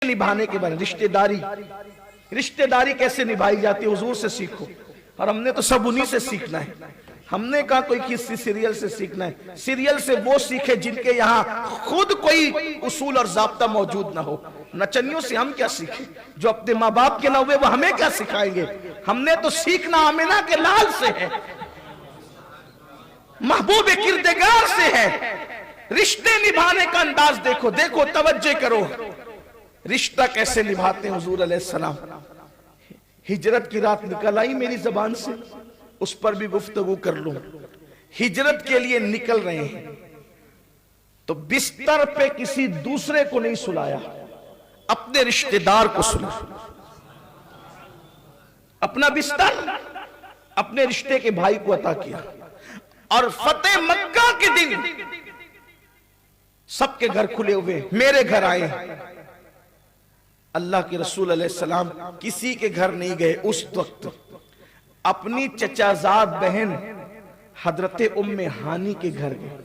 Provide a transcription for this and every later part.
निभाने के बारे में, रिश्तेदारी कैसे निभाई जाती है हुजूर से सीखो। और हमने तो सब उन्हीं से सीखना है। हमने कहा कोई किसी सीरियल से सीखना है। सीरियल से वो सीखे जिनके यहाँ खुद कोई उसूल और ज़ाब्ता मौजूद ना हो। नचनियों से हम क्या सीखें? जो अपने माँ बाप के ना हुए वो हमें क्या सिखाएंगे? हमने तो सीखना आमिना के लाल से है, महबूब किरदगार से है। रिश्ते निभाने का अंदाज देखो, देखो, तवज्जो करो, रिश्ता कैसे निभाते हैं हुजूर अलैहिस्सलाम। हिजरत की रात निकल आई मेरी जबान से, उस पर भी गुफ्तगू कर लूं। हिजरत के लिए निकल रहे हैं तो बिस्तर पे किसी दूसरे को नहीं सुलाया, अपने रिश्तेदार को सुला। अपना बिस्तर अपने रिश्ते के भाई को अता किया। और फतेह मक्का के दिन सबके घर खुले हुए, मेरे घर आए। अल्लाह के रसूल अलैहिस्सलाम किसी के घर नहीं गए। उस वक्त अपनी चचाजाद बहन हजरत उम्मे हानी के घर गए।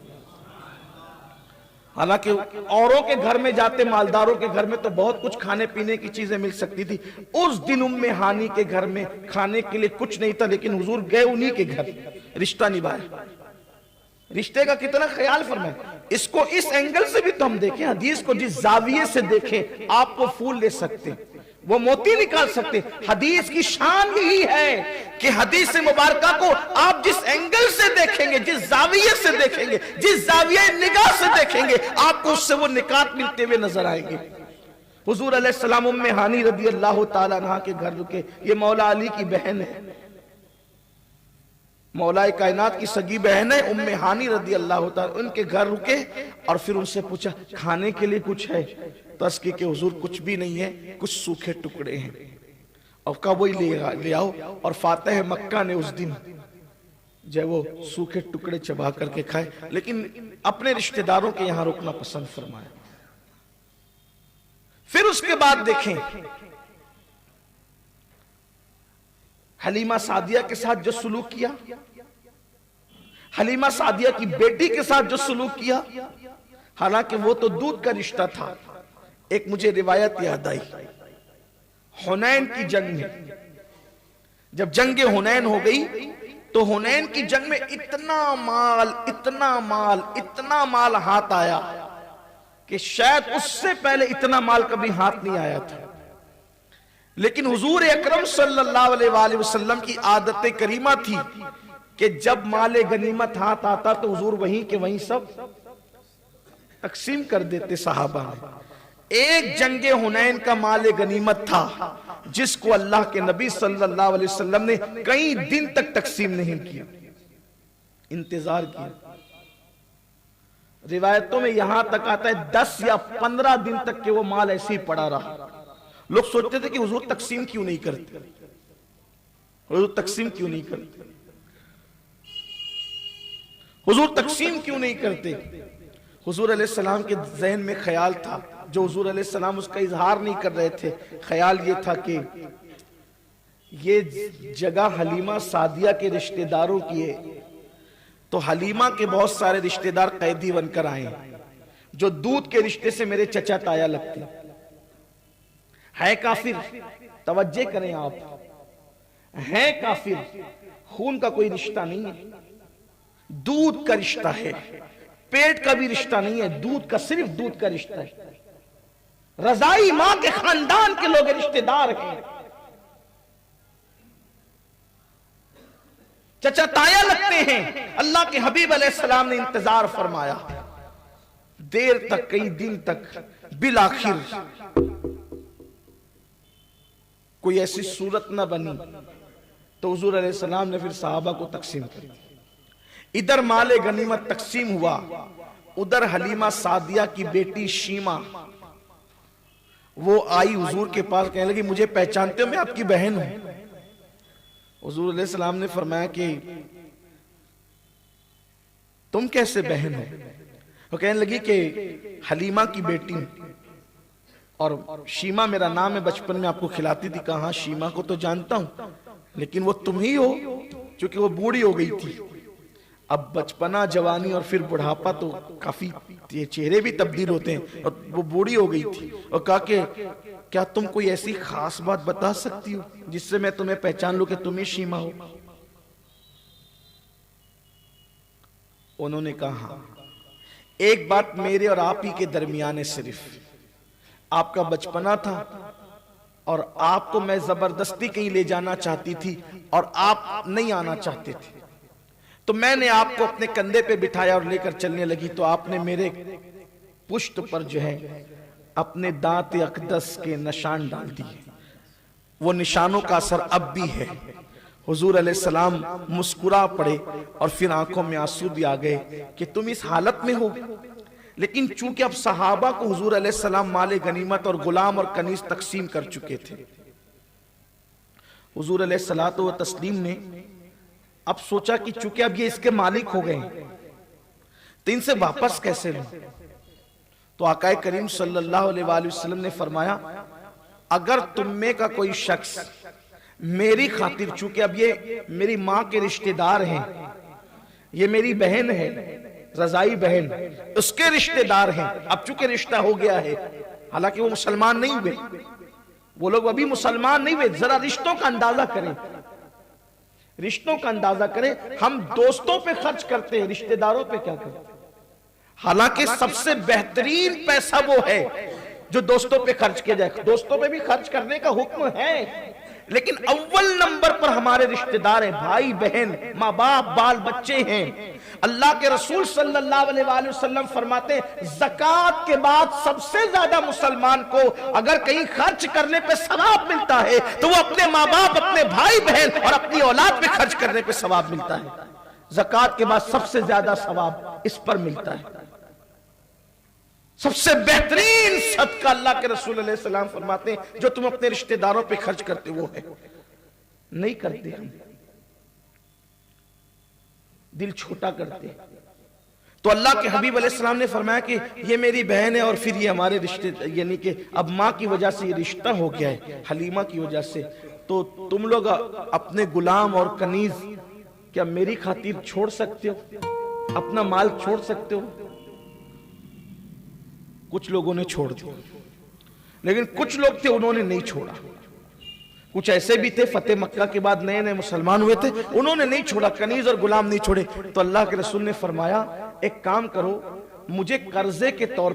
हालांकि औरों के घर में जाते, मालदारों के घर में तो बहुत कुछ खाने पीने की चीजें मिल सकती थी। उस दिन उम्मे हानी के घर में खाने के लिए कुछ नहीं था, लेकिन हुजूर गए उन्हीं के घर, रिश्ता निभाया। रिश्ते का कितना ख्याल फरमाए। इसको इस एंगल से भी तो हम देखें, हदीस को जिस जाविये से देखें आप वो फूल ले सकते, वो मोती निकाल सकते। हदीस की शान यही है कि हदीस मुबारका को आप जिस एंगल से देखेंगे, जिस जाविये से देखेंगे, जिस जाविये निगाह से देखेंगे, आपको उससे वो निकात मिलते हुए नजर आएंगे। हुजूर अलैहिस्सलाम उम्मे हानी रदी अल्लाह ताला अन्हा के घर रुके। ये मौला अली की बहन है, मौलाए कायनात की सगी बहन है उम्मे हानी रदी अल्लाह ताला। उनके घर रुके और फिर उनसे पूछा खाने के लिए कुछ है? तो अस्की के हुजूर कुछ भी नहीं है, कुछ सूखे टुकड़े हैं। और कहा वही ले आओ। और फातिह मक्का ने उस दिन जब वो सूखे टुकड़े चबा करके खाए, लेकिन अपने रिश्तेदारों के यहां रुकना पसंद फरमाया। फिर उसके बाद देखें हलीमा सादिया के साथ जो सुलूक किया, हलीमा सादिया की बेटी के साथ जो सुलूक किया, हालांकि वो तो दूध का रिश्ता था। एक मुझे रिवायत याद आई, हुनैन की जंग में जब जंग हुनैन हो गई तो हुनैन की जंग में इतना माल हाथ आया कि शायद उससे पहले इतना माल कभी हाथ नहीं आया था। लेकिन हुजूर अकरम सल्लल्लाहु अलैहि वसल्लम की आदत करीमा थी कि जब माले गनीमत हाथ आता तो हुजूर वहीं के वहीं सब तकसीम कर देते सहाबा में। एक जंगे हुनैन का माले गनीमत था जिसको अल्लाह के नबी सल्लल्लाहु अलैहि वसल्लम ने कई दिन तक तकसीम नहीं किया, इंतजार किया। रिवायतों में यहां तक आता है 10 या 15 दिन तक के वो माल ऐसे ही पड़ा रहा। लोग सोचते थे कि हुजूर तकसीम क्यों नहीं करते, हुजूर तकसीम क्यों नहीं करते, हुजूर तकसीम क्यों नहीं करते। हुजूर अलैहिस्सलाम के जहन में ख्याल था, जो हुजूर अलैहिस्सलाम उसका इजहार नहीं कर रहे थे। ख्याल ये था कि ये जगह हलीमा सादिया के रिश्तेदारों की है, तो हलीमा के बहुत सारे रिश्तेदार कैदी बनकर आए जो दूध के रिश्ते से मेरे चचा ताया लगते है। काफिर, तवज्जो करें आप, है काफिर, खून का कोई रिश्ता नहीं है, दूध का रिश्ता है, पेट का भी रिश्ता नहीं है, दूध का, सिर्फ दूध का रिश्ता है। रजाई मां के खानदान के लोग रिश्तेदार हैं, चचा ताया लगते हैं। अल्लाह के हबीब अलैहिस्सलाम ने इंतजार फरमाया देर तक, कई दिन तक, बिलाखिर कोई ऐसी सूरत ना बनी तो हुजूर अलैहिस्सलाम ने फिर सहाबा को तकसीम कर दिया। इधर माले गनीमत तकसीम हुआ, उधर हलीमा सादिया की बेटी शीमा वो आई हुजूर के पास, कहने लगी मुझे पहचानते हो, मैं आपकी बहन हूं। हुजूर अलैहिस्सलाम ने फरमाया कि तुम कैसे बहन हो? वो कहने लगी कि हलीमा की बेटी और शीमा मेरा नाम है, बचपन में आपको खिलाती थी। कहा शीमा को तो जानता हूं, लेकिन वो तुम ही हो, क्योंकि वो बूढ़ी हो गई थी। अब बचपना, जवानी और फिर बुढ़ापा, तो काफी चेहरे भी तब्दील होते हैं। और वो बूढ़ी हो गई थी और कहा कि क्या तुम कोई ऐसी खास बात बता सकती हो जिससे मैं तुम्हें पहचान लूं कि तुम ही सीमा हो? उन्होंने कहा हाँ, एक बात मेरे और आप ही के दरमियान है, सिर्फ आपका बचपना था और आपको मैं जबरदस्ती कहीं ले जाना चाहती थी और आप नहीं आना चाहते थे, तो मैंने आपको अपने कंधे पे बिठाया और लेकर चलने लगी, तो आपने मेरे पुष्ट पर जो है अपने दांत अक़दस के निशान डाल दिए। वो निशानों का असर अब भी है। हुजूर अलैहिस्सलाम मुस्कुरा पड़े और फिर आंखों में आंसू भी आ गए कि तुम इस हालत में हो। लेकिन चूंकि अब सहाबा को हुजूर अलैहिस्सलाम माले गनीमत और गुलाम और कनीज तकसीम कर चुके थे, हुजूर अलैहिस्सलातो व तस्लीम ने अब सोचा कि चूंकि अब ये इसके मालिक हो गए तो इनसे वापस कैसे लूं। तो आकाए करीम सल्लल्लाहु अलैहि वसल्लम ने फरमाया, अगर तुम में का कोई शख्स मेरी खातिर, चूंकि अब ये मेरी मां के रिश्तेदार हैं, ये मेरी बहन है, रजाई बहन, उसके रिश्तेदार हैं, अब चूंकि रिश्ता हो गया है, हालांकि वो मुसलमान नहीं हुए, वो लोग अभी मुसलमान नहीं हुए। जरा रिश्तों का अंदाजा करें, रिश्तों का अंदाजा करें। हम दोस्तों पे खर्च करते हैं, रिश्तेदारों पे क्या करते हैं? हालांकि सबसे बेहतरीन पैसा वो है जो दोस्तों पे खर्च किया जाए। दोस्तों पे भी खर्च करने का हुक्म है, लेकिन अव्वल नंबर पर हमारे रिश्तेदार हैं, भाई बहन, माँ बाप, बाल बच्चे हैं। अल्लाह के रसूल सल्लल्लाहु अलैहि वसल्लम फरमाते हैं, ज़कात के बाद सबसे ज्यादा मुसलमान को अगर कहीं खर्च करने पे सवाब मिलता है तो वो अपने माँ बाप, अपने भाई बहन और अपनी औलाद पे खर्च करने पे सवाब मिलता है। ज़कात के बाद सबसे ज्यादा सवाब इस पर मिलता है। सबसे बेहतरीन सदका अल्लाह के रसूल अलैहि सलाम फरमाते हैं जो तुम अपने रिश्तेदारों पे खर्च करते वो है। नहीं करते, हम दिल छोटा करते। तो अल्लाह के हबीब अलैहि सलाम ने फरमाया कि ये मेरी बहन है और फिर ये हमारे रिश्ते, यानी कि अब माँ की वजह से ये रिश्ता हो गया है, हलीमा की वजह से, तो तुम लोग अपने गुलाम और कनीज क्या मेरी खातिर छोड़ सकते हो? अपना माल छोड़ सकते हो? कुछ लोगों ने छोड़ दिया, लेकिन कुछ लोग थे उन्होंने नहीं छोड़ा। कुछ ऐसे भी थे फतेह मक्का के बाद नए नए मुसलमान हुए थे, उन्होंने नहीं छोड़ा, कनीज और गुलाम नहीं छोड़े। तो अल्लाह के रसूल ने फरमाया, एक काम करो, मुझे कर्जे के तौर